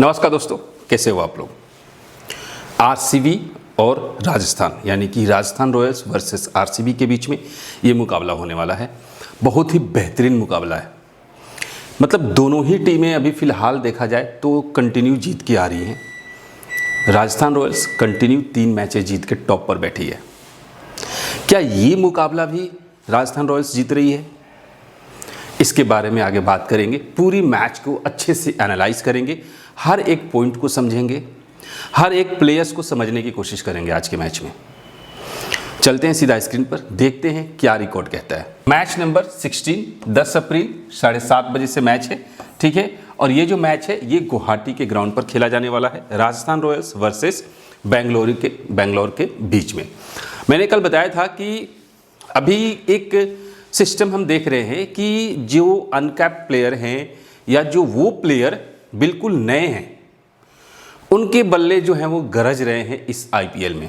नमस्कार दोस्तों, कैसे हो आप लोग। आरसीबी और राजस्थान यानी कि राजस्थान रॉयल्स वर्सेस आरसीबी के बीच में ये मुकाबला होने वाला है। बहुत ही बेहतरीन मुकाबला है। मतलब दोनों ही टीमें अभी फ़िलहाल देखा जाए तो कंटिन्यू जीत के आ रही हैं। राजस्थान रॉयल्स कंटिन्यू 3 मैचेस जीत के टॉप पर बैठी है। क्या ये मुकाबला भी राजस्थान रॉयल्स जीत रही है? इसके बारे में आगे बात करेंगे। पूरी मैच को अच्छे से एनालाइज करेंगे, हर एक पॉइंट को समझेंगे, हर एक प्लेयर्स को समझने की कोशिश करेंगे आज के मैच में। चलते हैं सीधा स्क्रीन पर, देखते हैं क्या रिकॉर्ड कहता है। मैच नंबर 16 10 अप्रैल 7:30 बजे से मैच है, ठीक है। और ये जो मैच है ये गुवाहाटी के ग्राउंड पर खेला जाने वाला है, राजस्थान रॉयल्स वर्सेस बेंगलोर के बीच में। मैंने कल बताया था कि अभी एक सिस्टम हम देख रहे हैं कि जो अनकैप्ड प्लेयर हैं या जो वो प्लेयर बिल्कुल नए हैं, उनके बल्ले जो हैं वो गरज रहे हैं इस आईपीएल में।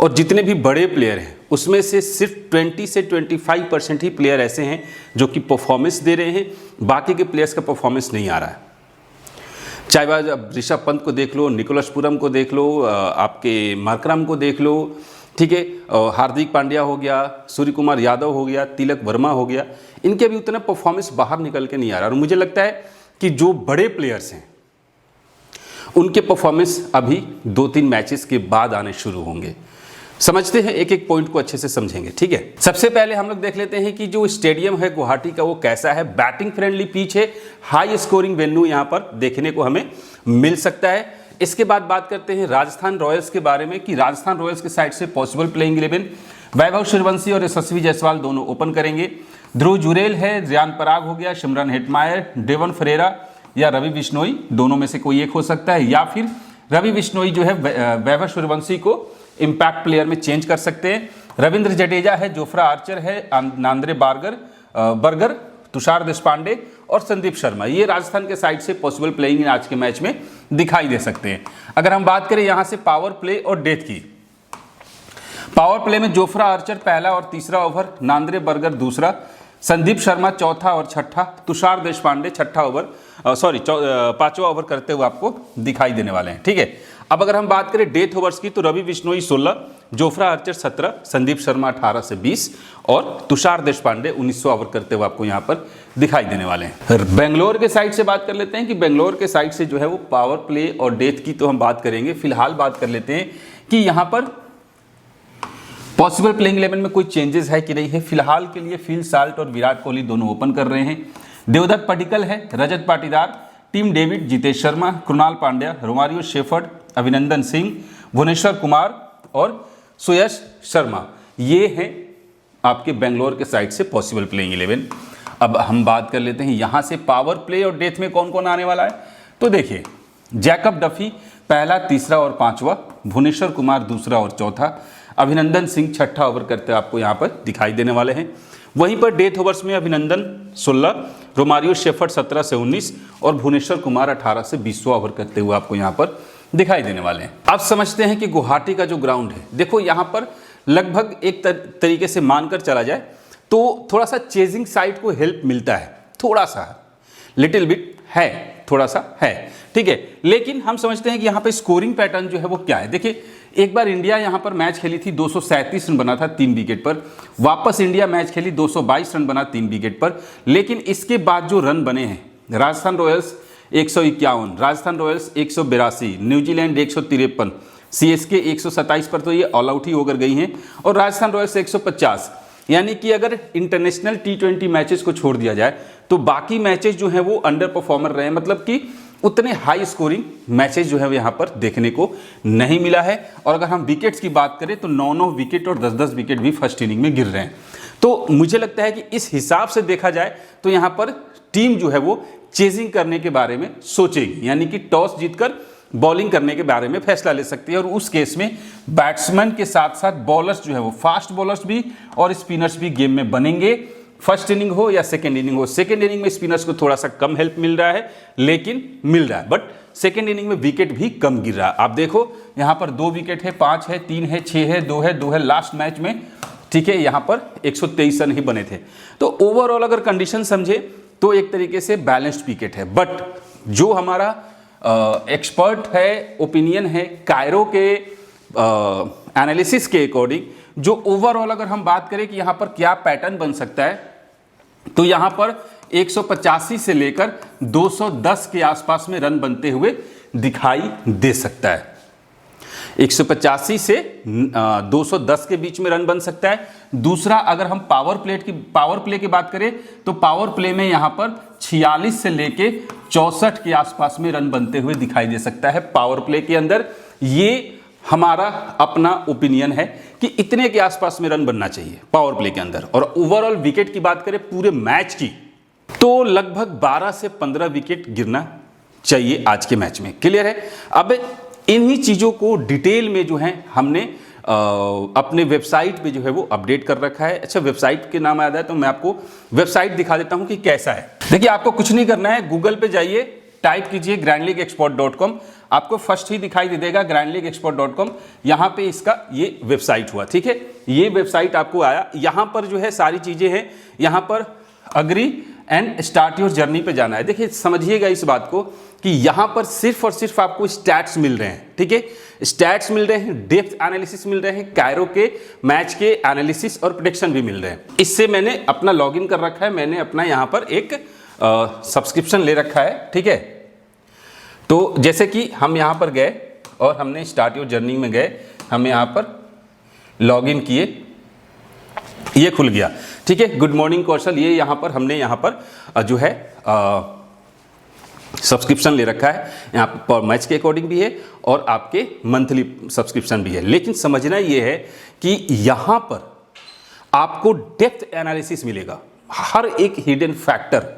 और जितने भी बड़े प्लेयर हैं उसमें से सिर्फ 20 से 25% ही प्लेयर ऐसे हैं जो कि परफॉर्मेंस दे रहे हैं, बाकी के प्लेयर्स का परफॉर्मेंस नहीं आ रहा है। चाहे वह ऋषभ पंत को देख लो, निकोलस पुरम को देख लो, आपके मार्करम को देख लो, ठीक है, हार्दिक पांड्या हो गया, सूर्य कुमार यादव हो गया, तिलक वर्मा हो गया, इनके भी उतना परफॉर्मेंस बाहर निकल के नहीं आ रहा। और मुझे लगता है कि जो बड़े प्लेयर्स हैं उनके परफॉर्मेंस अभी 2-3 मैचेस के बाद आने शुरू होंगे। समझते हैं, एक एक पॉइंट को अच्छे से समझेंगे, ठीक है। सबसे पहले हम लोग देख लेते हैं कि जो स्टेडियम है गुवाहाटी का वो कैसा है। बैटिंग फ्रेंडली पिच है, हाई स्कोरिंग वेन्यू यहाँ पर देखने को हमें मिल सकता है। इसके बाद बात करते हैं राजस्थान रॉयल्स के बारे में कि राजस्थान रॉयल्स की साइड से पॉसिबल प्लेइंग 11 वैभव सूर्यवंशी और यशस्वी जायसवाल दोनों ओपन करेंगे। ध्रुव जुरेल है, रियान पराग हो गया, सिमरन हेटमायर, डेवन फरेरा या रवि बिश्नोई, दोनों में से कोई एक हो सकता है। या फिर रवि बिश्नोई जो है वैभव सूर्यवंशी को इम्पैक्ट प्लेयर में चेंज कर सकते हैं। रविंद्र जडेजा है, जोफ्रा आर्चर है, नांद्रे बर्गर, तुषार देशपांडे और संदीप शर्मा, ये राजस्थान के साइड से पॉसिबल प्लेइंग आज के मैच में दिखाई दे सकते हैं। अगर हम बात करें यहां से पावर प्ले और डेथ की, पावर प्ले में जोफ्रा आर्चर पहला और तीसरा ओवर, नांद्रे बर्गर दूसरा, संदीप शर्मा चौथा और छठा, तुषार देशपांडे पांचवा ओवर करते हुए आपको दिखाई देने वाले हैं, ठीक है। अब अगर हम बात करें डेथ ओवर्स की तो रवि बिश्नोई 16, जोफ्रा आर्चर 17, संदीप शर्मा 18 से 20 और तुषार देशपांडे 19वां ओवर करते हुए आपको यहां पर दिखाई देने वाले हैं। बेंगलोर के साइड से बात कर लेते हैं कि बेंगलोर के साइड से जो है वो पावर प्ले और डेथ की तो हम बात करेंगे। फिलहाल बात कर लेते हैं कि यहां पर पॉसिबल प्लेइंग 11 में कोई चेंजेस है कि नहीं है। फिलहाल के लिए फिल साल्ट और विराट कोहली दोनों ओपन कर रहे हैं। देवदत्त पडिक्कल है, Rajat Patidar, Tim David, Jitesh Sharma, Krunal Pandya, Romario Shepherd, Abhinandan Singh, Bhuvneshwar Kumar और सुयश शर्मा, ये हैं आपके बेंगलोर के साइड से पॉसिबल प्लेइंग 11। अब हम बात कर लेते हैं यहां से पावर प्ले और डेथ में कौन कौन आने वाला है। तो देखिए, जैकब डफी पहला, तीसरा और पांचवा, भुवनेश्वर कुमार दूसरा और चौथा, अभिनंदन सिंह छठा ओवर करते आपको यहां पर दिखाई देने वाले हैं। वहीं पर डेथ ओवर्स में अभिनंदन 16, रोमारियो शेफर्ड 17 से 19 और भुवनेश्वर कुमार 18 से 20वां ओवर करते हुए आपको यहां पर दिखाई देने वाले हैं। अब समझते हैं कि गुवाहाटी का जो ग्राउंड है, देखो यहां पर लगभग एक तरीके से मानकर चला जाए तो थोड़ा सा चेजिंग साइड को हेल्प मिलता है, थोड़ा सा लिटिल बिट है, थोड़ा सा है, ठीक है। लेकिन हम समझते हैं कि यहाँ पे स्कोरिंग पैटर्न जो है वो क्या है। देखिए, एक बार इंडिया यहाँ पर मैच खेली थी, 237 रन बना था 3 विकेट पर। वापस इंडिया मैच खेली, 222 रन बना 3 विकेट पर। लेकिन इसके बाद जो रन बने हैं, Rajasthan Royals 151, Rajasthan Royals 182, New Zealand 153, CSK 127 पर तो ये ऑल आउट ही होकर गई हैं, और राजस्थान रॉयल्स 150। यानी कि अगर इंटरनेशनल T20 मैचेस को छोड़ दिया जाए तो बाकी मैचेस जो हैं वो अंडर परफॉर्मर रहे, मतलब कि उतने हाई स्कोरिंग मैचेस जो है यहाँ पर देखने को नहीं मिला है। और अगर हम विकेट्स की बात करें तो 9-9 विकेट और 10-10 विकेट भी फर्स्ट इनिंग में गिर रहे हैं। तो मुझे लगता है कि इस हिसाब से देखा जाए तो यहाँ पर टीम जो है वो चेजिंग करने के बारे में सोचेगी, यानी कि टॉस जीतकर बॉलिंग करने के बारे में फैसला ले सकती है। और उस केस में बैट्समैन के साथ साथ बॉलर्स जो है वो फास्ट बॉलर्स भी और स्पिनर्स भी गेम में बनेंगे, फर्स्ट इनिंग हो या सेकेंड इनिंग हो। सेकेंड इनिंग में स्पिनर्स को थोड़ा सा कम हेल्प मिल रहा है, लेकिन मिल रहा है, बट सेकेंड इनिंग में विकेट भी कम गिर रहा है। आप देखो यहाँ पर 2 विकेट है, 5 है, 3 है, 6 है, 2 है लास्ट मैच में, ठीक है। यहाँ पर 123 रन ही बने थे। तो ओवरऑल अगर कंडीशन समझे तो एक तरीके से बैलेंस्ड विकेट है। बट जो हमारा एक्सपर्ट है, ओपिनियन है कायरो के एनालिसिस के अकॉर्डिंग, जो ओवरऑल अगर हम बात करें कि यहाँ पर क्या पैटर्न बन सकता है, तो यहाँ पर 185 से लेकर 210 के आसपास में रन बनते हुए दिखाई दे सकता है। 185 से 210 के बीच में रन बन सकता है। दूसरा, अगर हम पावर प्ले की बात करें तो पावर प्ले में यहाँ पर 46 से लेके 64 के आसपास में रन बनते हुए दिखाई दे सकता है पावर प्ले के अंदर। ये हमारा अपना ओपिनियन है कि इतने के आसपास में रन बनना चाहिए पावर प्ले के अंदर। और ओवरऑल विकेट की बात करें पूरे मैच की, तो लगभग 12 से 15 विकेट गिरना चाहिए आज के मैच में। क्लियर है? अब इन्हीं चीज़ों को डिटेल में जो है हमने अपने वेबसाइट पे जो है वो अपडेट कर रखा है। अच्छा, वेबसाइट के नाम याद है तो मैं आपको वेबसाइट दिखा देता हूँ कि कैसा है। देखिए, आपको कुछ नहीं करना है, गूगल पे जाइए, टाइप कीजिए grandleagueexpert.com, आपको फर्स्ट ही दिखाई दे देगा grandleagueexpert.com। यहाँ पे इसका ये वेबसाइट हुआ, ठीक है, ये वेबसाइट आपको आया। यहाँ पर जो है सारी चीज़ें हैं, यहाँ पर agree and start your journey पे जाना है। देखिए, समझिएगा इस बात को कि यहाँ पर सिर्फ और सिर्फ आपको स्टैट्स मिल रहे हैं, ठीक है, स्टैट्स मिल रहे हैं, डेप्थ एनालिसिस मिल रहे हैं, कायरो के मैच के एनालिसिस और प्रेडिक्शन भी मिल रहे हैं। इससे मैंने अपना लॉगिन कर रखा है, मैंने अपना यहाँ पर एक सब्सक्रिप्शन ले रखा है, ठीक है। तो जैसे कि हम यहाँ पर गए और हमने स्टार्ट योर जर्नी में गए, हम यहाँ पर लॉगिन किए, ये खुल गया, ठीक है। गुड मॉर्निंग कौशल, ये यहाँ पर हमने यहाँ पर जो है सब्सक्रिप्शन ले रखा है, यहाँ पर मैच के अकॉर्डिंग भी है और आपके मंथली सब्सक्रिप्शन भी है। लेकिन समझना ये है कि यहाँ पर आपको डेप्थ एनालिसिस मिलेगा, हर एक हिडन फैक्टर।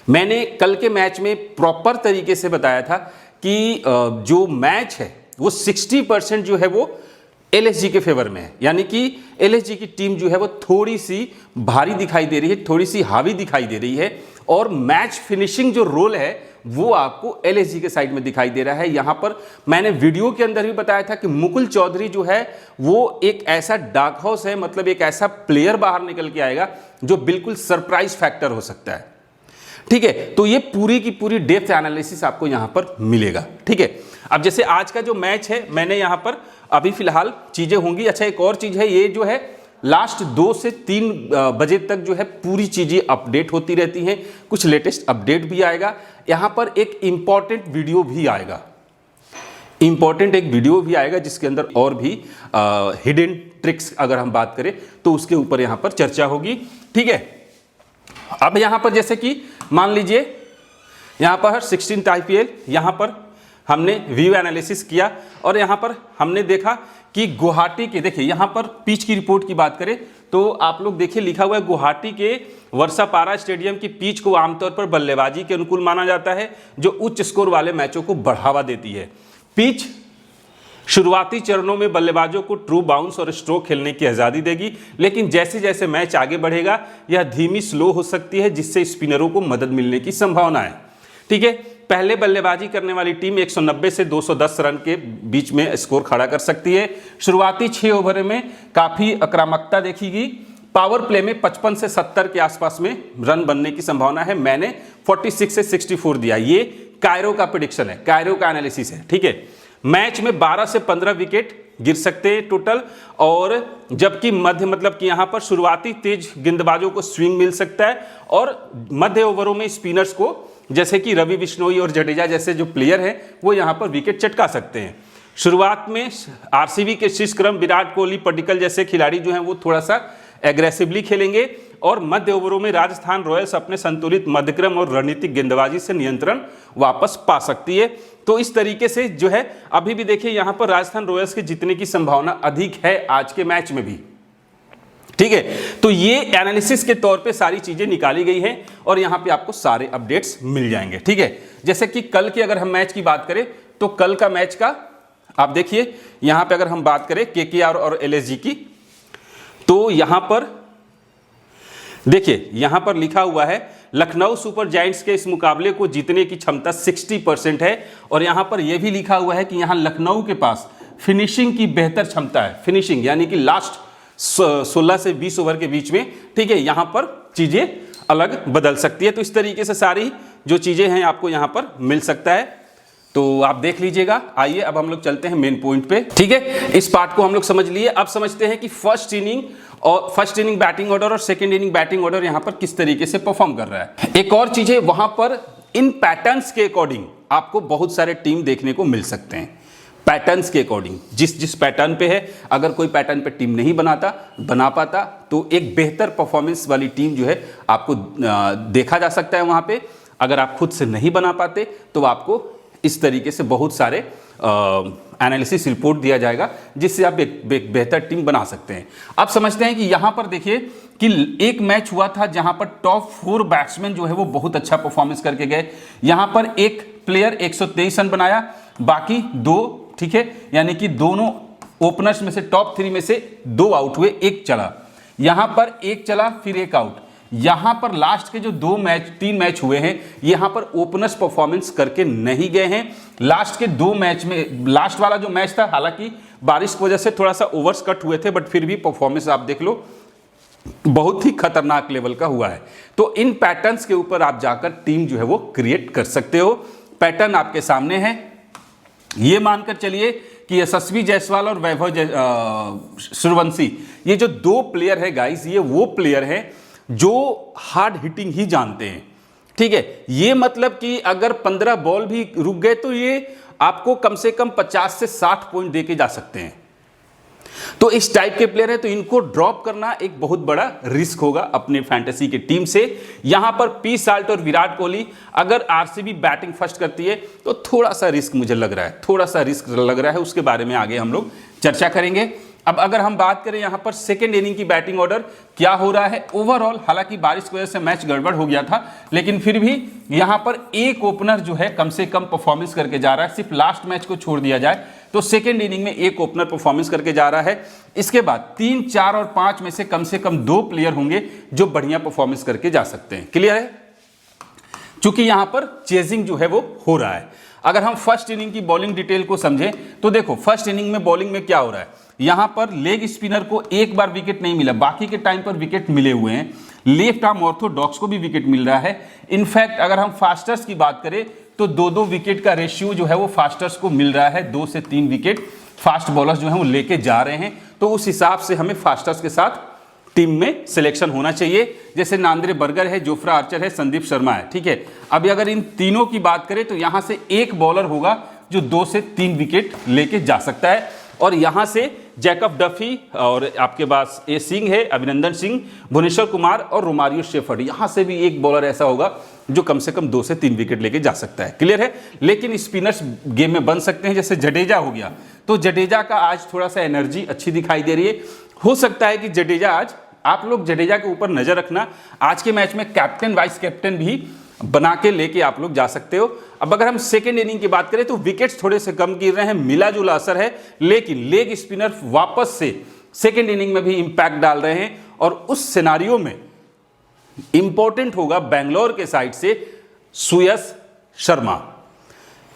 मैंने कल के मैच में प्रॉपर तरीके से बताया था कि जो मैच है वो 60% जो है वो एलएसजी के फेवर में है, यानी कि एलएसजी की टीम जो है वो थोड़ी सी भारी दिखाई दे रही है, थोड़ी सी हावी दिखाई दे रही है, और मैच फिनिशिंग जो रोल है वो आपको एलएसजी के साइड में दिखाई दे रहा है। यहाँ पर मैंने वीडियो के अंदर भी बताया था कि मुकुल चौधरी जो है वो एक ऐसा डार्क हाउस है, मतलब एक ऐसा प्लेयर बाहर निकल के आएगा जो बिल्कुल सरप्राइज फैक्टर हो सकता है, ठीक है। तो ये पूरी की पूरी डेप्थ एनालिसिस आपको यहाँ पर मिलेगा, ठीक है। अब जैसे आज का जो मैच है, मैंने यहाँ पर अभी फिलहाल चीज़ें होंगी। अच्छा, एक और चीज़ है, ये जो है लास्ट 2 से 3 बजे तक जो है पूरी चीज़ें अपडेट होती रहती हैं, कुछ लेटेस्ट अपडेट भी आएगा। यहाँ पर एक इम्पॉर्टेंट वीडियो भी आएगा, जिसके अंदर और भी हिडन ट्रिक्स अगर हम बात करें तो उसके ऊपर यहाँ पर चर्चा होगी, ठीक है। अब यहाँ पर जैसे कि मान लीजिए यहाँ पर 16th IPL, यहाँ पर हमने व्यू एनालिसिस किया और यहाँ पर हमने देखा कि गुवाहाटी के, देखिए यहाँ पर पिच की रिपोर्ट की बात करें तो आप लोग देखिए लिखा हुआ है गुवाहाटी के वर्षापारा स्टेडियम की पिच को आमतौर पर बल्लेबाजी के अनुकूल माना जाता है, जो उच्च स्कोर वाले मैचों को बढ़ावा देती है। पिच शुरुआती चरणों में बल्लेबाजों को ट्रू बाउंस और स्ट्रोक खेलने की आज़ादी देगी, लेकिन जैसे जैसे मैच आगे बढ़ेगा यह धीमी स्लो हो सकती है, जिससे स्पिनरों को मदद मिलने की संभावना है, ठीक है। पहले बल्लेबाजी करने वाली टीम 190 से 210 रन के बीच में स्कोर खड़ा कर सकती है। शुरुआती 6 ओवर में काफ़ी आक्रामकता देखी। पावर प्ले में 55 से 70 के आसपास में रन बनने की संभावना है। मैंने 46 से 64 दिया। ये कायरो का प्रेडिक्शन है, कायरो का एनालिसिस है, ठीक है। मैच में 12 से 15 विकेट गिर सकते हैं टोटल, और जबकि मध्य मतलब कि यहाँ पर शुरुआती तेज गेंदबाजों को स्विंग मिल सकता है और मध्य ओवरों में स्पिनर्स को जैसे कि रवि बिश्नोई और जडेजा जैसे जो प्लेयर हैं वो यहाँ पर विकेट चटका सकते हैं। शुरुआत में आरसीबी के शीर्ष क्रम विराट कोहली, पडिक्कल जैसे खिलाड़ी जो हैं वो थोड़ा सा एग्रेसिवली खेलेंगे और मध्य ओवरों में राजस्थान रॉयल्स अपने संतुलित मध्यक्रम और रणनीतिक गेंदबाजी से नियंत्रण वापस पा सकती है। तो इस तरीके से जो है अभी भी देखिए यहाँ पर राजस्थान रॉयल्स के जीतने की संभावना अधिक है आज के मैच में भी, ठीक है। तो ये एनालिसिस के तौर पे सारी चीजें निकाली गई हैं और यहाँ पे आपको सारे अपडेट्स मिल जाएंगे, ठीक है। जैसे कि कल की अगर हम मैच की बात करें तो कल का मैच का आप देखिए यहाँ पे अगर हम बात करें केकेआर और एलएसजी की, तो यहाँ पर देखिए यहाँ पर लिखा हुआ है लखनऊ सुपर जायंट्स के इस मुकाबले को जीतने की क्षमता 60% है, और यहाँ पर यह भी लिखा हुआ है कि यहाँ लखनऊ के पास फिनिशिंग की बेहतर क्षमता है। फिनिशिंग यानी कि लास्ट 16 से 20 ओवर के बीच में, ठीक है, यहाँ पर चीज़ें अलग बदल सकती है। तो इस तरीके से सारी जो चीज़ें हैं आपको यहाँ पर मिल सकता है। तो आप देख लीजिएगा। आइए अब हम लोग चलते हैं मेन पॉइंट पे, ठीक है। इस पार्ट को हम लोग समझ लिए। अब समझते हैं कि फर्स्ट इनिंग बैटिंग ऑर्डर और सेकंड इनिंग बैटिंग ऑर्डर यहां पर किस तरीके से परफॉर्म कर रहा है। एक और चीज है, वहां पर इन पैटर्न्स के अकॉर्डिंग आपको बहुत सारे टीम देखने को मिल सकते हैं। पैटर्न्स के अकॉर्डिंग जिस पैटर्न पे है, अगर कोई पैटर्न पे टीम नहीं बना पाता तो एक बेहतर परफॉर्मेंस वाली टीम जो है आपको देखा जा सकता है वहां पे। अगर आप खुद से नहीं बना पाते तो आपको इस तरीके से बहुत सारे एनालिसिस रिपोर्ट दिया जाएगा जिससे आप एक बेहतर टीम बना सकते हैं। अब समझते हैं कि यहाँ पर देखिए कि एक मैच हुआ था जहां पर टॉप 4 बैट्समैन जो है वो बहुत अच्छा परफॉर्मेंस करके गए। यहां पर एक प्लेयर 123 रन बनाया, बाकी 2, ठीक है, यानी कि दोनों ओपनर्स में से टॉप 3 में से 2 आउट हुए, एक चला। यहां पर एक चला फिर एक आउट। यहां पर लास्ट के जो 3 मैच हुए हैं यहां पर ओपनर्स परफॉर्मेंस करके नहीं गए हैं। लास्ट के 2 मैच में, लास्ट वाला जो मैच था, हालांकि बारिश की वजह से थोड़ा सा ओवर्स कट हुए थे, बट फिर भी परफॉर्मेंस आप देख लो बहुत ही खतरनाक लेवल का हुआ है। तो इन पैटर्न्स के ऊपर आप जाकर टीम जो है वो क्रिएट कर सकते हो। पैटर्न आपके सामने है। ये मानकर चलिए कि यशस्वी जायसवाल और वैभव सूर्यवंशी, ये जो 2 प्लेयर है गाइस, ये वो प्लेयर है जो हार्ड हिटिंग ही जानते हैं, ठीक है। ये मतलब कि अगर 15 बॉल भी रुक गए तो ये आपको कम से कम 50 से 60 पॉइंट देके जा सकते हैं। तो इस टाइप के प्लेयर है, तो इनको ड्रॉप करना एक बहुत बड़ा रिस्क होगा अपने फैंटेसी के टीम से। यहां पर पी साल्ट और विराट कोहली, अगर आरसीबी बैटिंग फर्स्ट करती है तो थोड़ा सा रिस्क मुझे लग रहा है, थोड़ा सा रिस्क लग रहा है। उसके बारे में आगे हम लोग चर्चा करेंगे। अब अगर हम बात करें यहां पर सेकेंड इनिंग की बैटिंग ऑर्डर क्या हो रहा है ओवरऑल, हालांकि बारिश की वजह से मैच गड़बड़ हो गया था, लेकिन फिर भी यहां पर एक ओपनर जो है कम से कम परफॉर्मेंस करके जा रहा है। सिर्फ लास्ट मैच को छोड़ दिया जाए तो सेकेंड इनिंग में एक ओपनर परफॉर्मेंस करके जा रहा है। इसके बाद 3, 4 और 5 में से कम 2 प्लेयर होंगे जो बढ़िया परफॉर्मेंस करके जा सकते हैं। क्लियर है? चूंकि यहां पर चेजिंग जो है वो हो रहा है। अगर हम फर्स्ट इनिंग की बॉलिंग डिटेल को समझें तो देखो फर्स्ट इनिंग में बॉलिंग में क्या हो रहा है। यहां पर लेग स्पिनर को एक बार विकेट नहीं मिला, बाकी के टाइम पर विकेट मिले हुए हैं। लेफ्ट आर्म ऑर्थोडॉक्स को भी विकेट मिल रहा है। इनफैक्ट अगर हम फास्टर्स की बात करें तो 2-2 विकेट का रेशियो जो है वो फास्टर्स को मिल रहा है। 2 से 3 विकेट फास्ट बॉलर्स जो है वो लेके जा रहे हैं। तो उस हिसाब से हमें फास्टर्स के साथ टीम में सिलेक्शन होना चाहिए। जैसे नांद्रे बर्गर है, जोफ्रा आर्चर है, संदीप शर्मा है, ठीक है। अभी अगर इन तीनों की बात करें तो यहां से एक बॉलर होगा जो 2 से 3 विकेट लेके जा सकता है। और यहां से जैकब डफी और आपके पास ए सिंह है, अभिनंदन सिंह, भुवनेश्वर कुमार और रोमारियो शेफर्ड, यहां से भी एक बॉलर ऐसा होगा जो कम से कम 2 से 3 विकेट लेके जा सकता है। क्लियर है? लेकिन स्पिनर्स गेम में बन सकते हैं, जैसे जडेजा हो गया। तो जडेजा का आज थोड़ा सा एनर्जी अच्छी दिखाई दे रही है। हो सकता है कि जडेजा आज, आप लोग जडेजा के ऊपर नजर रखना, आज के मैच में कैप्टन वाइस कैप्टन भी बना के लेके आप लोग जा सकते हो। अब अगर हम सेकेंड इनिंग की बात करें तो विकेट्स थोड़े से कम गिर रहे हैं, मिला जुला असर है, लेकिन लेग स्पिनर वापस से सेकेंड इनिंग में भी इंपैक्ट डाल रहे हैं। और उस सिनारियो में इंपॉर्टेंट होगा बेंगलोर के साइड से सुयश शर्मा।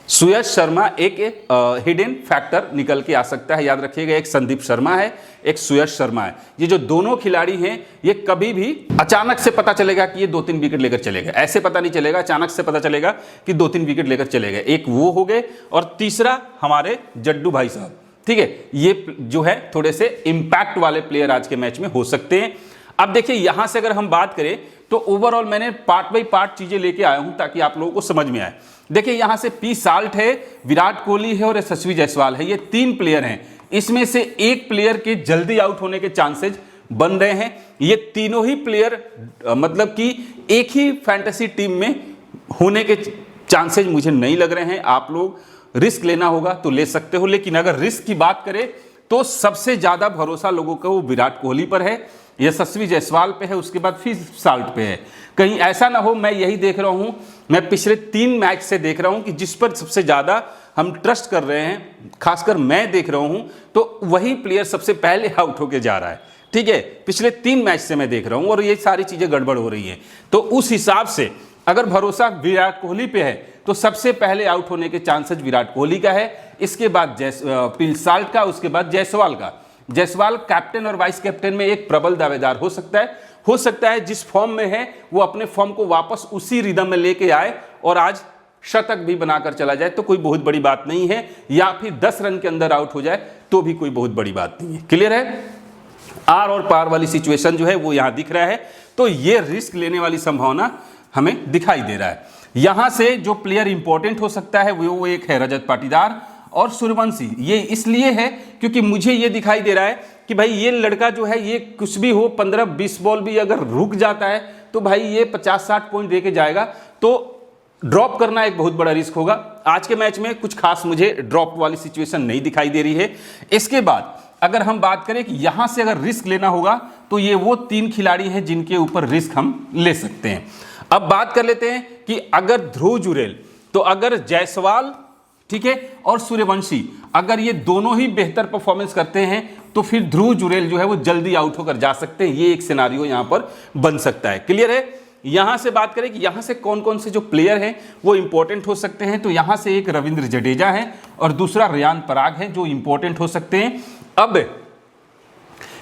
सुयश शर्मा एक हिडन फैक्टर निकल के आ सकता है। याद रखिएगा, एक संदीप शर्मा है, एक सुयश शर्मा है। ये जो दोनों खिलाड़ी हैं ये कभी भी अचानक से पता चलेगा कि ये 2-3 विकेट लेकर चलेगा, ऐसे पता नहीं चलेगा। अचानक से पता चलेगा कि 2-3 विकेट लेकर चलेगा। एक वो हो गए और तीसरा हमारे जड्डू भाई साहब, ठीक है। ये जो है थोड़े से इंपैक्ट वाले प्लेयर आज के मैच में हो सकते हैं। अब देखिए यहां से अगर हम बात करें तो ओवरऑल मैंने पार्ट बाई पार्ट चीजें लेके आया हूं ताकि आप लोगों को समझ में आए। देखिए यहां से पी साल्ट है, विराट कोहली है और यशस्वी जायसवाल है। ये 3 प्लेयर हैं। इसमें से एक प्लेयर के जल्दी आउट होने के चांसेस बन रहे हैं। ये तीनों ही प्लेयर मतलब कि एक ही फैंटेसी टीम में होने के चांसेस मुझे नहीं लग रहे हैं। आप लोग रिस्क लेना होगा तो ले सकते हो, लेकिन अगर रिस्क की बात करें तो सबसे ज्यादा भरोसा लोगों का वो विराट कोहली पर है, यशस्वी जायसवाल पे है, उसके बाद फिर साल्ट पे है। कहीं ऐसा ना हो, मैं यही देख रहा हूं, मैं पिछले 3 मैच से देख रहा हूं कि जिस पर सबसे ज्यादा हम ट्रस्ट कर रहे हैं, खासकर मैं देख रहा हूं, तो वही प्लेयर सबसे पहले आउट होके जा रहा है, ठीक है। पिछले 3 मैच से मैं देख रहा हूं और ये सारी चीजें गड़बड़ हो रही हैं। तो उस हिसाब से अगर भरोसा विराट कोहली पे है तो सबसे पहले आउट होने के चांसेस विराट कोहली का है, इसके बाद पी साल्ट का, उसके बाद जायसवाल का। जायसवाल कैप्टन और वाइस कैप्टन में एक प्रबल दावेदार हो सकता है जिस फॉर्म में है वो अपने फॉर्म को वापस उसी रिदम में लेके आए और आज शतक भी बनाकर चला जाए तो कोई बहुत बड़ी बात नहीं है, या फिर 10 रन के अंदर आउट हो जाए तो भी कोई बहुत बड़ी बात नहीं है। क्लियर है? आर और पार वाली सिचुएशन जो है वो यहाँ दिख रहा है, तो ये रिस्क लेने वाली संभावना हमें दिखाई दे रहा है। यहाँ से जो प्लेयर इंपॉर्टेंट हो सकता है वो एक है रजत पाटीदार और सूर्यवंशी। ये इसलिए है क्योंकि मुझे ये दिखाई दे रहा है कि भाई ये लड़का जो है ये कुछ भी हो 15-20 बॉल भी अगर रुक जाता है तो भाई ये 50-60 पॉइंट दे के जाएगा, तो ड्रॉप करना एक बहुत बड़ा रिस्क होगा। आज के मैच में कुछ खास मुझे ड्रॉप वाली सिचुएशन नहीं दिखाई दे रही है। इसके बाद अगर हम बात करें कि यहां से अगर रिस्क लेना होगा तो ये वो 3 खिलाड़ी हैं जिनके ऊपर रिस्क हम ले सकते हैं। अब बात कर लेते हैं कि अगर ध्रुव जुरेल, तो अगर जायसवाल, ठीक है, और सूर्यवंशी अगर ये दोनों ही बेहतर परफॉर्मेंस करते हैं तो फिर ध्रुव जुरेल जो है वो जल्दी आउट होकर जा सकते हैं। ये एक सिनारियो यहां पर बन सकता है। क्लियर है? यहां से बात करें कि यहां से कौन कौन से जो प्लेयर हैं वो इंपॉर्टेंट हो सकते हैं, तो यहां से एक रविंद्र जडेजा है और दूसरा रियान पराग है जो इंपॉर्टेंट हो सकते हैं। अब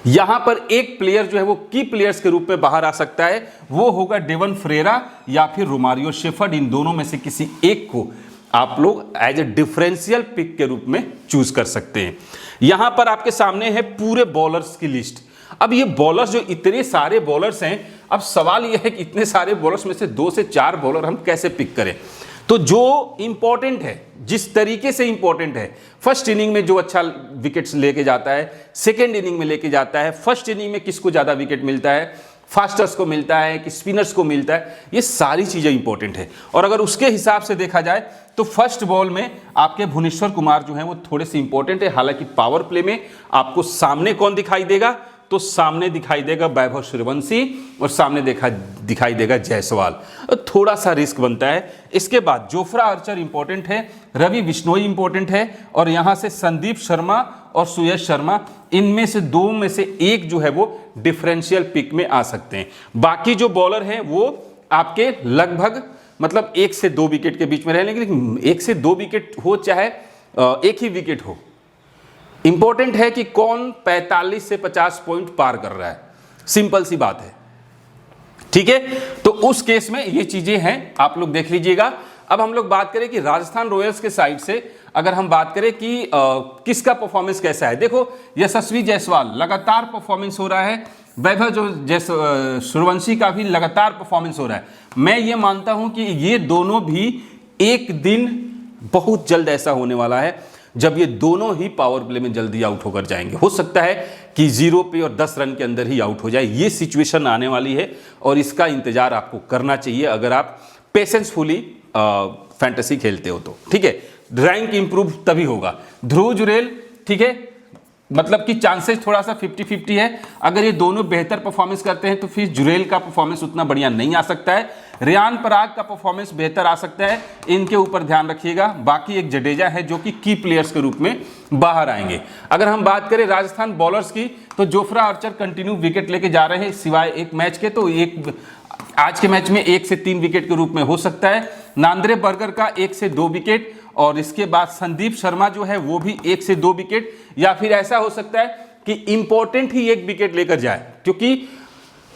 यहां पर एक प्लेयर जो है वो की प्लेयर्स के रूप में बाहर आ सकता है, वो होगा डेवन फ्रेरा या फिर रोमारियो शेफर्ड। इन दोनों में से किसी एक को आप लोग एज ए डिफरेंशियल पिक के रूप में चूज कर सकते हैं। यहां पर आपके सामने है पूरे बॉलर्स की लिस्ट। अब ये बॉलर्स जो इतने सारे बॉलर्स हैं, अब सवाल ये है कि इतने सारे बॉलर्स में से 2 से 4 बॉलर हम कैसे पिक करें। तो जो इंपॉर्टेंट है, जिस तरीके से इंपॉर्टेंट है, फर्स्ट इनिंग में जो अच्छा विकेट्स लेके जाता है, सेकेंड इनिंग में लेके जाता है, फर्स्ट इनिंग में किसको ज़्यादा विकेट मिलता है, फास्टर्स को मिलता है कि स्पिनर्स को मिलता है, ये सारी चीज़ें इंपॉर्टेंट है। और अगर उसके हिसाब से देखा जाए तो फर्स्ट बॉल में आपके भुवनेश्वर कुमार जो हैं वो थोड़े से इंपॉर्टेंट है। हालांकि पावर प्ले में आपको सामने कौन दिखाई देगा, तो सामने दिखाई देगा वैभव सूर्यवंशी और सामने दिखाई देगा जायसवाल। थोड़ा सा रिस्क बनता है। इसके बाद जोफ्रा आर्चर इंपॉर्टेंट है, रवि बिश्नोई इंपॉर्टेंट है और यहां से संदीप शर्मा और सुयश शर्मा, इनमें से 2 में से एक जो है वो डिफरेंशियल पिक में आ सकते हैं। बाकी जो बॉलर हैं वो आपके लगभग मतलब 1 से 2 विकेट के बीच में रहेंगे, लेकिन 1 से 2 विकेट हो चाहे 1 ही विकेट हो, इंपॉर्टेंट है कि कौन 45 से 50 पॉइंट पार कर रहा है। सिंपल सी बात है, ठीक है। तो उस केस में ये चीजें हैं, आप लोग देख लीजिएगा। अब हम लोग बात करें कि राजस्थान रॉयल्स के साइड से अगर हम बात करें कि किसका परफॉर्मेंस कैसा है। देखो यशस्वी जायसवाल लगातार परफॉर्मेंस हो रहा है, वैभव जो सूर्यवंशी का भी लगातार परफॉर्मेंस हो रहा है। मैं ये मानता हूं कि ये दोनों भी एक दिन बहुत जल्द ऐसा होने वाला है जब ये दोनों ही पावर प्ले में जल्दी आउट होकर जाएंगे। हो सकता है कि 0 पे और 10 रन के अंदर ही आउट हो जाए। ये सिचुएशन आने वाली है और इसका इंतजार आपको करना चाहिए अगर आप पेशेंसफुली फैंटेसी खेलते हो तो, ठीक है। रैंक इंप्रूव तभी होगा। ध्रुव जुरेल, ठीक है, मतलब कि चांसेस थोड़ा सा 50-50 है। अगर ये दोनों बेहतर परफॉर्मेंस करते हैं तो फिर जुरेल का परफॉर्मेंस उतना बढ़िया नहीं आ सकता है। रियान पराग का परफॉर्मेंस बेहतर आ सकता है, इनके ऊपर ध्यान रखिएगा। बाकी एक जडेजा है जो कि की प्लेयर्स के रूप में बाहर आएंगे। अगर हम बात करें राजस्थान बॉलर्स की तो जोफ्रा आर्चर कंटिन्यू विकेट लेके जा रहे हैं सिवाय एक मैच के, तो एक आज के मैच में 1 से 3 विकेट के रूप में हो सकता है। नांद्रे बर्गर का 1 से 2 विकेट और इसके बाद संदीप शर्मा जो है वो भी 1 से 2 विकेट, या फिर ऐसा हो सकता है कि इंपॉर्टेंट ही 1 विकेट लेकर जाए, क्योंकि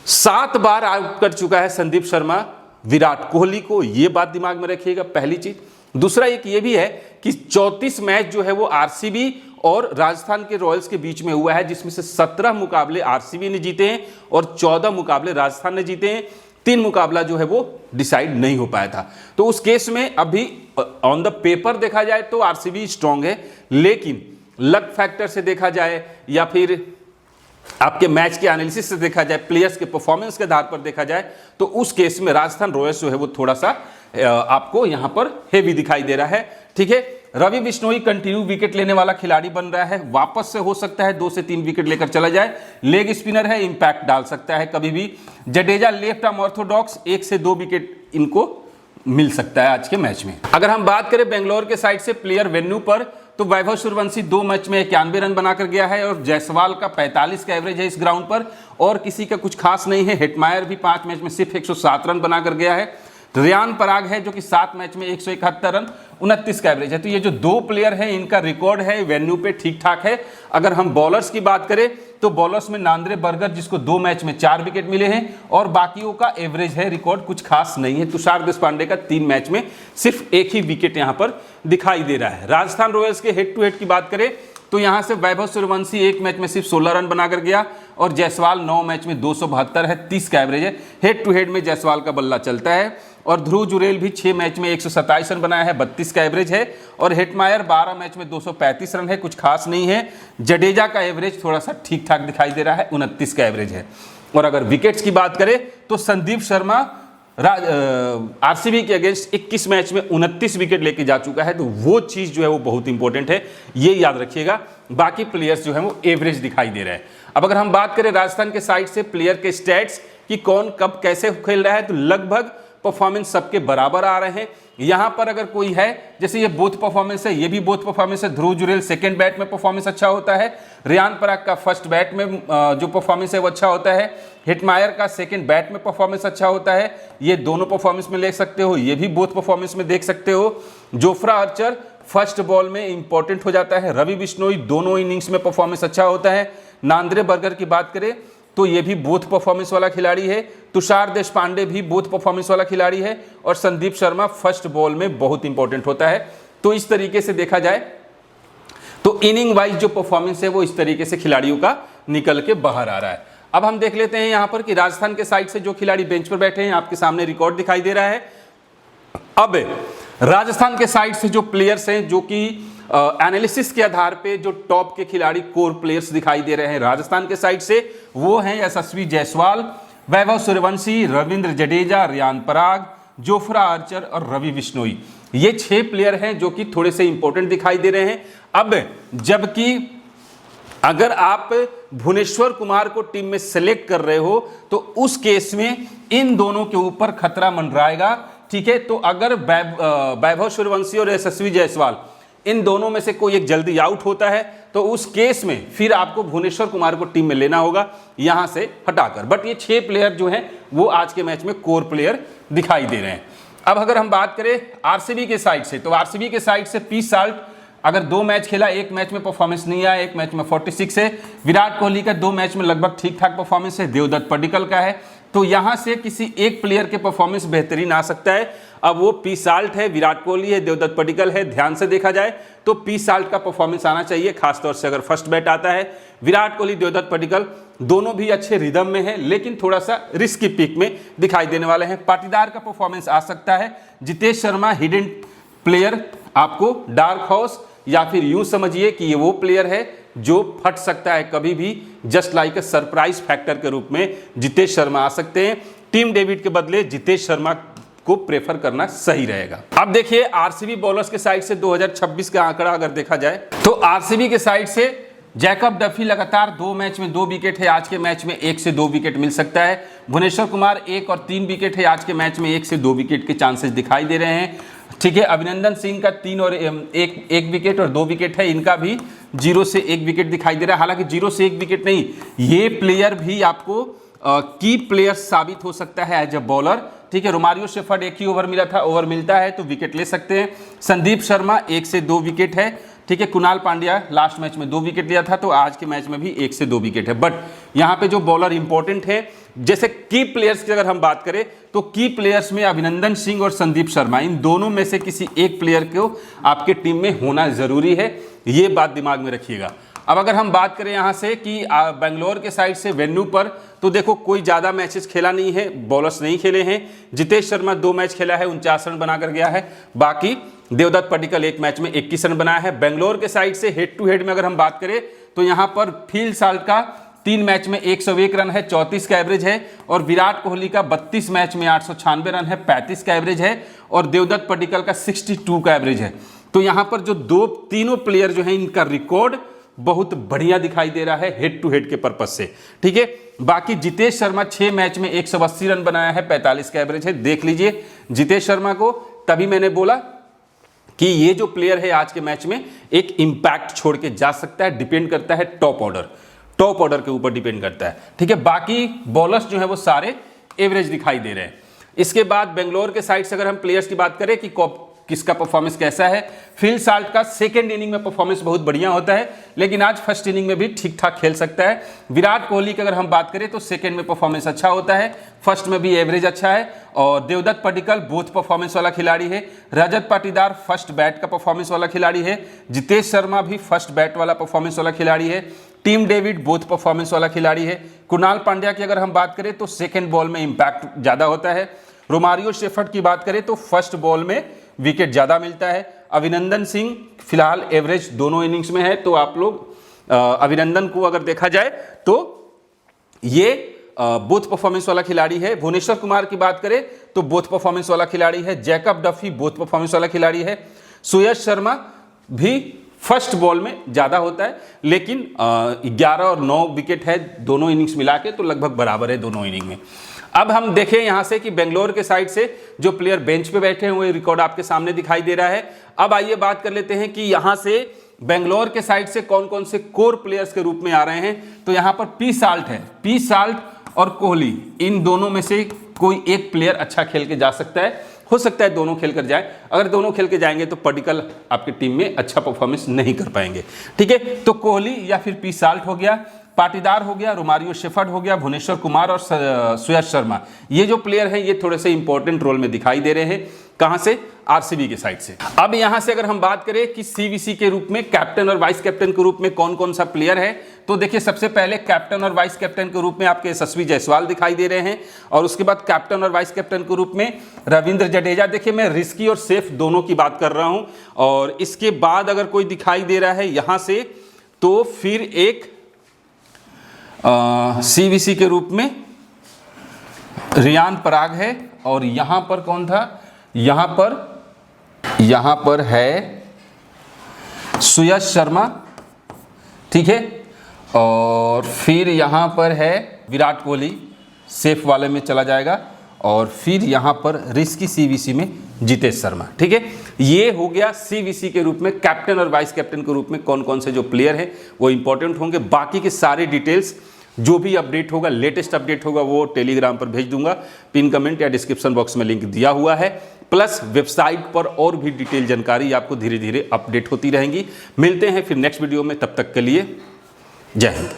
7 बार आउट कर चुका है संदीप शर्मा विराट कोहली को। ये बात दिमाग में रखिएगा, पहली चीज। दूसरा एक ये भी है कि 34 मैच जो है वो आरसीबी और राजस्थान के रॉयल्स के बीच में हुआ है, जिसमें से 17 मुकाबले आरसीबी ने जीते हैं और 14 मुकाबले राजस्थान ने जीते हैं। 3 मुकाबला जो है वो डिसाइड नहीं हो पाया था। तो उस केस में अभी ऑन द पेपर देखा जाए तो आरसीबी स्ट्रांग है, लेकिन लक फैक्टर से देखा जाए या फिर आपके मैच के एनालिसिस से देखा जाए, प्लेयर्स के परफॉर्मेंस के आधार पर देखा जाए, तो उस केस में राजस्थान रॉयल्स जो है वो थोड़ा सा आपको यहां पर हेवी दिखाई दे रहा है, ठीक है। रवि बिश्नोई कंटिन्यू विकेट लेने वाला खिलाड़ी बन रहा है, वापस से हो सकता है 2 से 3 विकेट लेकर चला जाए। लेग स्पिनर है, इंपैक्ट डाल सकता है कभी भी। जडेजा लेफ्ट आर्म ऑर्थोडॉक्स, 1 से 2 विकेट इनको मिल सकता है आज के मैच में। अगर हम बात करें बेंगलोर के साइड से प्लेयर वेन्यू पर, तो वैभव सूर्यवंशी 2 मैच में 91 रन बनाकर गया है और जायसवाल का 45 का एवरेज है इस ग्राउंड पर, और किसी का कुछ खास नहीं है। हेटमायर भी 5 मैच में सिर्फ 107 रन बनाकर गया है। रियान पराग है जो कि 7 मैच में 171 रन 29 का एवरेज है। तो ये जो 2 प्लेयर हैं इनका रिकॉर्ड है वेन्यू पे ठीक ठाक है। अगर हम बॉलर्स की बात करें तो बॉलर्स में नांद्रे बर्गर जिसको 2 मैच में 4 विकेट मिले हैं और बाकियों का एवरेज है, रिकॉर्ड कुछ खास नहीं है। तुषार देशपांडे का 3 मैच में सिर्फ 1 ही विकेट यहां पर दिखाई दे रहा है। राजस्थान रॉयल्स के हेड टू हेड की बात करें तो यहां से वैभव सूर्यवंशी 1 मैच में सिर्फ 16 रन बनाकर गया और जायसवाल 9 मैच में 272 है, 30 का एवरेज है। हेड टू हेड में जायसवाल का बल्ला चलता है और ध्रुव जुरेल भी 6 मैच में 127 रन बनाया है, 32 का एवरेज है और हेटमायर 12 मैच में 235 रन है, कुछ खास नहीं है। जडेजा का एवरेज थोड़ा सा ठीक ठाक दिखाई दे रहा है, 29 का एवरेज है। और अगर विकेट्स की बात करें तो संदीप शर्मा आरसीबी के अगेंस्ट 21 मैच में 29 विकेट लेके जा चुका है, तो वो चीज जो है वो बहुत इंपॉर्टेंट है, ये याद रखिएगा। बाकी प्लेयर्स जो है वो एवरेज दिखाई दे रहे हैं। अब अगर हम बात करें राजस्थान के साइड से प्लेयर के स्टैट्स कि कौन कब कैसे खेल रहा है, तो लगभग परफॉर्मेंस सबके बराबर आ रहे हैं। यहां पर अगर कोई है, जैसे ये बोथ परफॉर्मेंस है, ये भी बोथ परफॉर्मेंस है। ध्रुव जुरेल सेकंड बैट में परफॉर्मेंस अच्छा होता है, रियान पराग का फर्स्ट बैट में जो परफॉर्मेंस है वो अच्छा होता है, हेटमायर का सेकंड बैट में परफॉर्मेंस अच्छा होता है, ये दोनों परफॉर्मेंस में ले सकते हो, ये भी बोथ परफॉर्मेंस में देख सकते हो। जोफ्रा आर्चर फर्स्ट बॉल में इंपॉर्टेंट हो जाता है, रवि बिश्नोई दोनों इनिंग्स में परफॉर्मेंस अच्छा होता है। नांद्रे बर्गर की बात करें तो ये भी बोथ परफॉर्मेंस वाला खिलाड़ी है, तुषार देशपांडे भी बोथ परफॉर्मेंस वाला खिलाड़ी है और संदीप शर्मा फर्स्ट बॉल में बहुत इंपॉर्टेंट होता है। तो इस तरीके से देखा जाए तो इनिंग वाइज जो परफॉर्मेंस है वो इस तरीके से खिलाड़ियों का निकल के बाहर आ रहा है। अब हम देख लेते हैं यहां पर कि राजस्थान के साइड से जो खिलाड़ी बेंच पर बैठे हैं, आपके सामने रिकॉर्ड दिखाई दे रहा है। अब राजस्थान के साइड से जो प्लेयर्स हैं जो कि एनालिसिस के आधार पे जो टॉप के खिलाड़ी कोर प्लेयर्स दिखाई दे रहे हैं राजस्थान के साइड से, वो हैं यशस्वी जायसवाल, वैभव सूर्यवंशी, रविंद्र जडेजा, रियान पराग, जोफ्रा आर्चर और रवि बिश्नोई। ये 6 प्लेयर हैं जो कि थोड़े से इंपॉर्टेंट दिखाई दे रहे हैं। अब जबकि अगर आप भुवनेश्वर कुमार को टीम में सेलेक्ट कर रहे हो तो उस केस में इन दोनों के ऊपर खतरा मंडराएगा, ठीक है। तो अगर वैभव सूर्यवंशी और यशस्वी जायसवाल इन दोनों में से कोई एक जल्दी आउट होता है तो उस केस में फिर आपको भुवनेश्वर कुमार को टीम में लेना होगा यहां से हटाकर। बट ये 6 प्लेयर जो हैं वो आज के मैच में कोर प्लेयर दिखाई दे रहे हैं। अब अगर हम बात करें आरसीबी के साइड से, तो आरसीबी के साइड से पी साल्ट अगर 2 मैच खेला, 1 मैच में परफॉर्मेंस नहीं आया, 1 मैच में 46 है। विराट कोहली का 2 मैच में लगभग ठीक ठाक परफॉर्मेंस है, देवदत्त पडिक्कल का है। तो यहां से किसी एक प्लेयर के परफॉर्मेंस बेहतरीन आ सकता है। अब वो पी साल्ट है, विराट कोहली है, देवदत्त पडिक्कल है, ध्यान से देखा जाए तो पी साल्ट का परफॉर्मेंस आना चाहिए, खासतौर से अगर फर्स्ट बैट आता है। विराट कोहली, देवदत्त पडिक्कल दोनों भी अच्छे रिदम में है, लेकिन थोड़ा सा रिस्क की पीक में दिखाई देने वाले हैं। पाटीदार का परफॉर्मेंस आ सकता है। जितेश शर्मा हिडन प्लेयर, आपको डार्क हॉर्स या फिर यूं समझिए कि ये वो प्लेयर है जो फट सकता है कभी भी, just like a surprise factor के रूप में जितेश शर्मा आ सकते हैं। टीम डेविड के बदले जितेश शर्मा को प्रेफर करना सही रहेगा। अब देखिए आरसीबी बॉलर्स के साइड से 2026 का आंकड़ा अगर देखा जाए तो आरसीबी के साइड से जैकब डफी लगातार 2 मैच में 2 विकेट है, आज के मैच में 1 से 2 विकेट मिल सकता है। भुवनेश्वर कुमार 1 और 3 विकेट है, आज के मैच में 1 से 2 विकेट के चांसेस दिखाई दे रहे हैं, ठीक है। अभिनंदन सिंह का 3 और 1 विकेट और 2 विकेट है, इनका भी 0 से 1 विकेट दिखाई दे रहा है। हालांकि 0 से 1 विकेट नहीं, ये प्लेयर भी आपको की प्लेयर साबित हो सकता है एज अ बॉलर, ठीक है। रोमारियो शेफर्ड 1 ही ओवर मिला था, ओवर मिलता है तो विकेट ले सकते हैं। संदीप शर्मा 1 से 2 विकेट है, ठीक है। कुणाल पांड्या लास्ट मैच में 2 विकेट लिया था, तो आज के मैच में भी 1 से 2 विकेट है। बट यहाँ पे जो बॉलर इंपॉर्टेंट है, जैसे की प्लेयर्स की अगर हम बात करें तो की प्लेयर्स में अभिनंदन सिंह और संदीप शर्मा, इन दोनों में से किसी एक प्लेयर को आपके टीम में होना जरूरी है, ये बात दिमाग में रखिएगा। अब अगर हम बात करें यहाँ से कि बेंगलोर के साइड से वेन्यू पर, तो देखो कोई ज़्यादा मैचेस खेला नहीं है, बॉलर्स नहीं खेले हैं। जितेश शर्मा 2 मैच खेला है, 49 रन बनाकर गया है। बाकी देवदत्त पडिक्कल 1 मैच में 21 रन बनाया है। बेंगलोर के साइड से हेड टू हेड में अगर हम बात करें तो यहाँ पर फील साल्ट का 3 मैच में 101 रन है, 34 का एवरेज है। और विराट कोहली का 32 मैच में 896 रन है, 35 का एवरेज है। और देवदत्त पडिक्कल का 62 का एवरेज है। तो यहाँ पर जो तीनों प्लेयर जो है इनका रिकॉर्ड बहुत बढ़िया दिखाई दे रहा है हेड टू हेड के पर्पज से, ठीक है। बाकी जितेश शर्मा 6 मैच में 180 रन बनाया है, 45 का एवरेज है। देख लीजिए जितेश शर्मा को, तभी मैंने बोला कि ये जो प्लेयर है आज के मैच में एक इंपैक्ट छोड़ के जा सकता है। डिपेंड करता है टॉप ऑर्डर के ऊपर डिपेंड करता है, ठीक है। बाकी बॉलर्स जो है वो सारे एवरेज दिखाई दे रहे हैं। इसके बाद बेंगलोर के साइड से अगर हम प्लेयर्स की बात करें कि किसका परफॉर्मेंस कैसा है, फिल साल्ट का सेकेंड इनिंग में परफॉर्मेंस बहुत बढ़िया होता है, लेकिन आज फर्स्ट इनिंग में भी ठीक ठाक खेल सकता है। विराट कोहली की अगर हम बात करें तो सेकेंड में परफॉर्मेंस अच्छा होता है, फर्स्ट में भी एवरेज अच्छा है। और देवदत्त पडिक्कल बोथ परफॉर्मेंस वाला खिलाड़ी है। रजत पाटीदार फर्स्ट बैट का परफॉर्मेंस वाला खिलाड़ी है। जितेश शर्मा भी फर्स्ट बैट वाला परफॉर्मेंस वाला खिलाड़ी है। टीम डेविड बोथ परफॉर्मेंस वाला खिलाड़ी है। कुणाल पांड्या की अगर हम बात करें तो सेकेंड बॉल में इंपैक्ट ज़्यादा होता है। रोमारियो शेफर्ड की बात करें तो फर्स्ट बॉल में विकेट ज़्यादा मिलता है। अभिनंदन सिंह फिलहाल एवरेज दोनों इनिंग्स में है, तो आप लोग अभिनंदन को अगर देखा जाए तो ये बोथ परफॉर्मेंस वाला खिलाड़ी है। भुवनेश्वर कुमार की बात करें तो बोथ परफॉर्मेंस वाला खिलाड़ी है। जैकब डफी बोथ परफॉर्मेंस वाला खिलाड़ी है। सुयश शर्मा भी फर्स्ट बॉल में ज़्यादा होता है, लेकिन 11 और 9 विकेट है दोनों इनिंग्स मिला के, तो लगभग बराबर है दोनों इनिंग में। अब हम देखें यहां से कि बेंगलोर के साइड से जो प्लेयर बेंच पे बैठे हैं वो रिकॉर्ड आपके सामने दिखाई दे रहा है। अब आइए बात कर लेते हैं कि यहां से बेंगलोर के साइड से कौन कौन से कोर प्लेयर्स के रूप में आ रहे हैं। तो यहां पर पी साल्ट है, पी साल्ट और कोहली, इन दोनों में से कोई एक प्लेयर अच्छा खेल के जा सकता है। हो सकता है दोनों खेल कर जाए, अगर दोनों खेल के जाएंगे तो पडिक्कल आपकी टीम में अच्छा परफॉर्मेंस नहीं कर पाएंगे। ठीक है, तो कोहली या फिर पी साल्ट हो गया, पाटीदार हो गया, रोमारियो शेफर्ड हो गया, भुवनेश्वर कुमार और सुयश शर्मा, ये जो प्लेयर हैं ये थोड़े से इंपॉर्टेंट रोल में दिखाई दे रहे हैं। कहां से? आरसीबी के साइड से। अब यहां से अगर हम बात करें कि सीवीसी के रूप में कैप्टन और वाइस कैप्टन के रूप में कौन कौन सा प्लेयर है, तो देखिए सबसे पहले कैप्टन और वाइस कैप्टन के रूप में आपके यशस्वी जायसवाल दिखाई दे रहे हैं, और उसके बाद कैप्टन और वाइस कैप्टन के रूप में रविंद्र जडेजा। देखिए मैं रिस्की और सेफ दोनों की बात कर रहा हूं। और इसके बाद अगर कोई दिखाई दे रहा है यहां से, तो फिर एक सीवीसी के रूप में रियान पराग है। और यहां पर कौन था? यहां पर है सुयश शर्मा, ठीक है। और फिर यहां पर है विराट कोहली, सेफ वाले में चला जाएगा। और फिर यहां पर रिस्की सीवीसी में जितेश शर्मा, ठीक है। ये हो गया सीवीसी के रूप में कैप्टन और वाइस कैप्टन के रूप में कौन कौन से जो प्लेयर हैं वो इंपॉर्टेंट होंगे। बाकी के सारे डिटेल्स जो भी अपडेट होगा, लेटेस्ट अपडेट होगा, वो टेलीग्राम पर भेज दूंगा। पिन कमेंट या डिस्क्रिप्शन बॉक्स में लिंक दिया हुआ है। प्लस वेबसाइट पर और भी डिटेल जानकारी आपको धीरे धीरे अपडेट होती रहेंगी। मिलते हैं फिर नेक्स्ट वीडियो में, तब तक के लिए जय हिंद।